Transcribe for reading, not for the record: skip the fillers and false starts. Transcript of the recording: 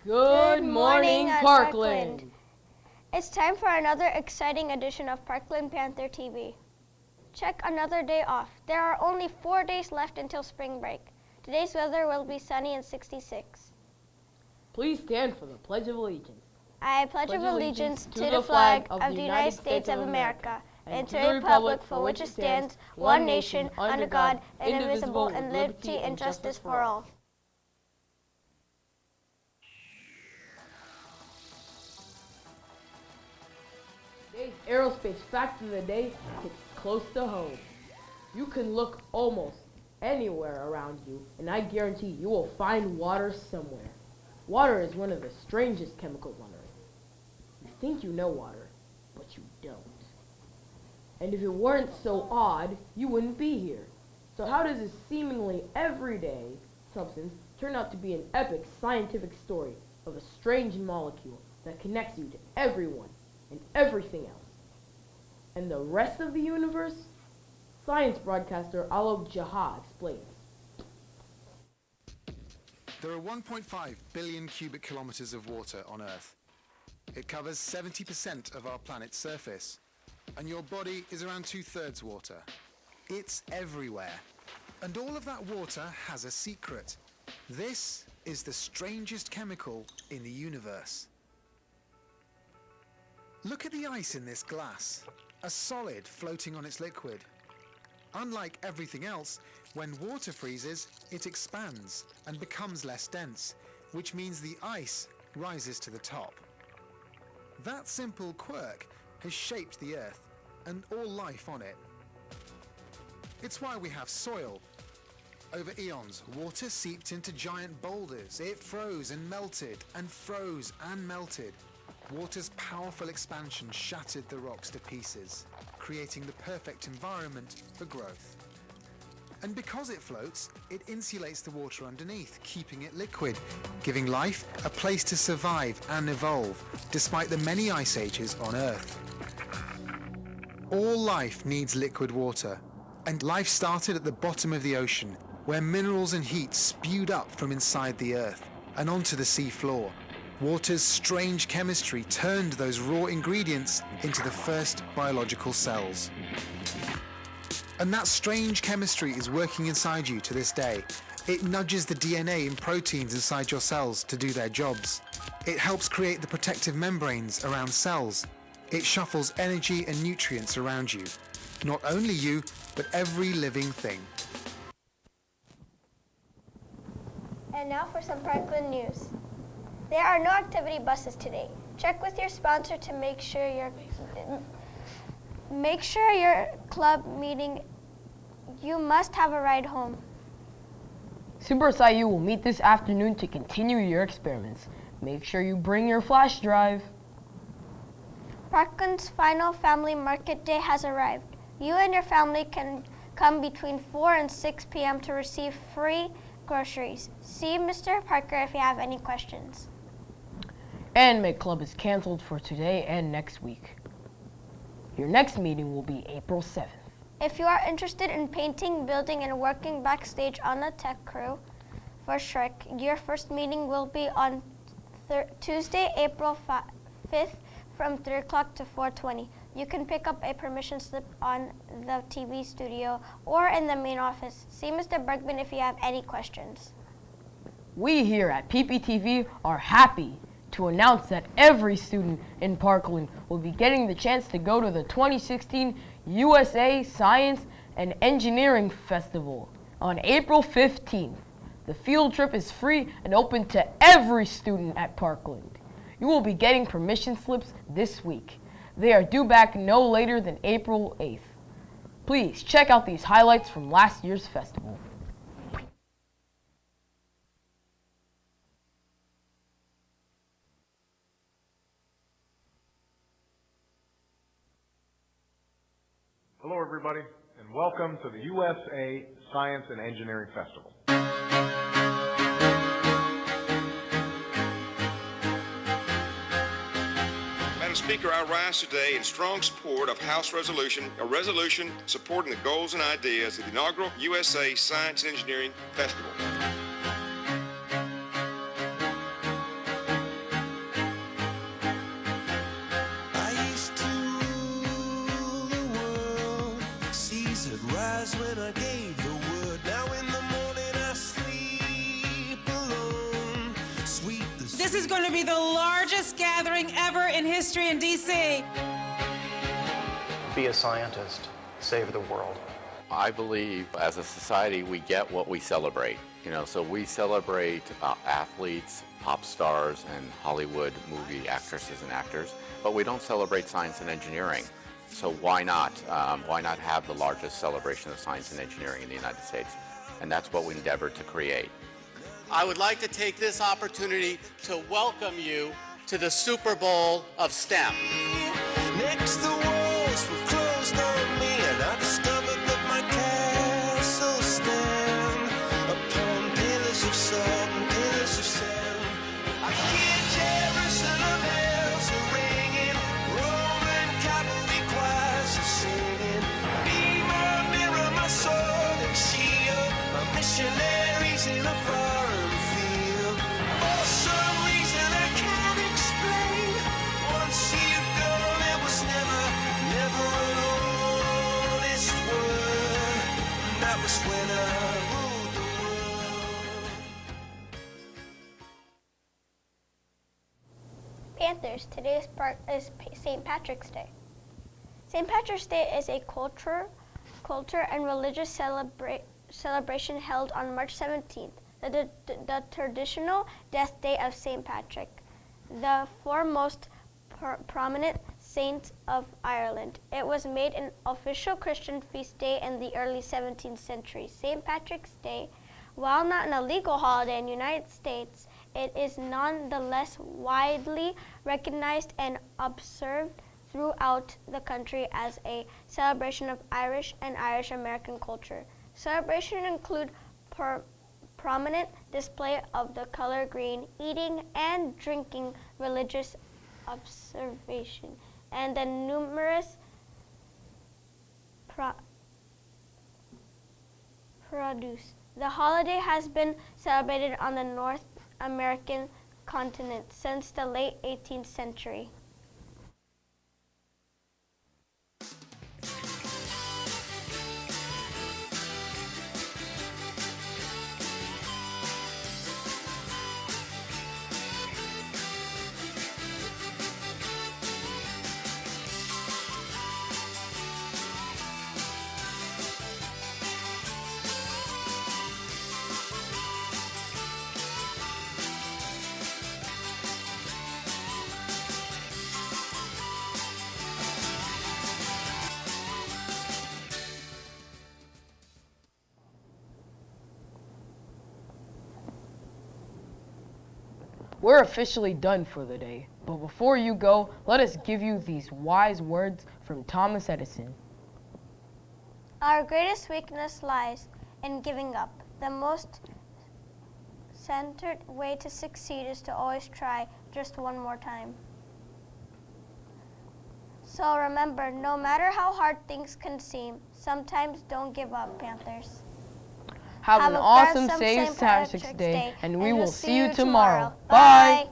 Good morning, Parkland. It's time for another exciting edition of Parkland Panther TV. Check another day off. There are only 4 days left until spring break. Today's weather will be sunny and 66. Please stand for the Pledge of Allegiance. I pledge of allegiance to the flag of the United States of America and to the republic for which it stands, one nation, under God, indivisible, and liberty and justice for all. Today's aerospace fact of the day hits close to home. You can look almost anywhere around you, and I guarantee you will find water somewhere. Water is one of the strangest chemicals on Earth. You think you know water, but you don't. And if it weren't so odd, you wouldn't be here. So how does this seemingly everyday substance turn out to be an epic scientific story of a strange molecule that connects you to everyone and everything else? And the rest of the universe? Science broadcaster Alok Jha explains. There are 1.5 billion cubic kilometers of water on Earth. It covers 70% of our planet's surface. And your body is around 2/3 water. It's everywhere. And all of that water has a secret. This is the strangest chemical in the universe. Look at the ice in this glass, a solid floating on its liquid. Unlike everything else, when water freezes, it expands and becomes less dense, which means the ice rises to the top. That simple quirk has shaped the Earth and all life on it. It's why we have soil. Over eons, water seeped into giant boulders. It froze and melted and froze and melted. Water's powerful expansion shattered the rocks to pieces, creating the perfect environment for growth. And because it floats, it insulates the water underneath, keeping it liquid, giving life a place to survive and evolve, despite the many ice ages on Earth. All life needs liquid water, and life started at the bottom of the ocean, where minerals and heat spewed up from inside the Earth and onto the sea floor. Water's strange chemistry turned those raw ingredients into the first biological cells. And that strange chemistry is working inside you to this day. It nudges the DNA and proteins inside your cells to do their jobs. It helps create the protective membranes around cells. It shuffles energy and nutrients around you. Not only you, but every living thing. And now for some Parkland news. There are no activity buses today. Check with your sponsor to make sure your club meeting. You must have a ride home. Super SIU will meet this afternoon to continue your experiments. Make sure you bring your flash drive. Parkland's final family market day has arrived. You and your family can come between 4 and 6 p.m. to receive free groceries. See Mr. Parker if you have any questions. Anime Club is canceled for today and next week. Your next meeting will be April 7th. If you are interested in painting, building, and working backstage on the tech crew for Shrek, your first meeting will be on Tuesday, April 5th from 3 o'clock to 4:20. You can pick up a permission slip on the TV studio or in the main office. See Mr. Bergman if you have any questions. We here at PPTV are happy to announce that every student in Parkland will be getting the chance to go to the 2016 USA Science and Engineering Festival on April 15th. The field trip is free and open to every student at Parkland. You will be getting permission slips this week. They are due back no later than April 8th. Please check out these highlights from last year's festival. Hello, everybody, and welcome to the USA Science and Engineering Festival. Madam Speaker, I rise today in strong support of House Resolution, a resolution supporting the goals and ideas of the inaugural USA Science and Engineering Festival. This is going to be the largest gathering ever in history in D.C. Be a scientist, save the world. I believe as a society we get what we celebrate. So we celebrate athletes, pop stars, and Hollywood movie actresses and actors, but we don't celebrate science and engineering. So why not have the largest celebration of science and engineering in the United States? And that's what we endeavored to create. I would like to take this opportunity to welcome you to the Super Bowl of STEM. Next the walls were closed on me, and I discovered that my castle stand upon pillars of salt and pillars of sand. I hear Jerusalem bells are ringing, Roman cavalry choirs are singing. Be my mirror, my sword and shield, my missionaries in a foreign field. For some reason I can't explain, once you've gone it was never an honest word, and that was when I ruled the world. Panthers, today is St. Patrick's Day. St. Patrick's Day is a culture and religious celebration held on March 17th, the traditional death day of St. Patrick, the foremost prominent saint of Ireland. It was made an official Christian feast day in the early 17th century. St. Patrick's Day, while not an illegal holiday in the United States, it is nonetheless widely recognized and observed throughout the country as a celebration of Irish and Irish American culture. Celebrations include prominent display of the color green, eating and drinking, religious observation, and the numerous produce. The holiday has been celebrated on the North American continent since the late 18th century. We're officially done for the day, but before you go, let us give you these wise words from Thomas Edison. Our greatest weakness lies in giving up. The most centered way to succeed is to always try just one more time. So remember, no matter how hard things can seem, sometimes don't give up, Panthers. Have an awesome St. Patrick's Day, and we will see you tomorrow. Bye!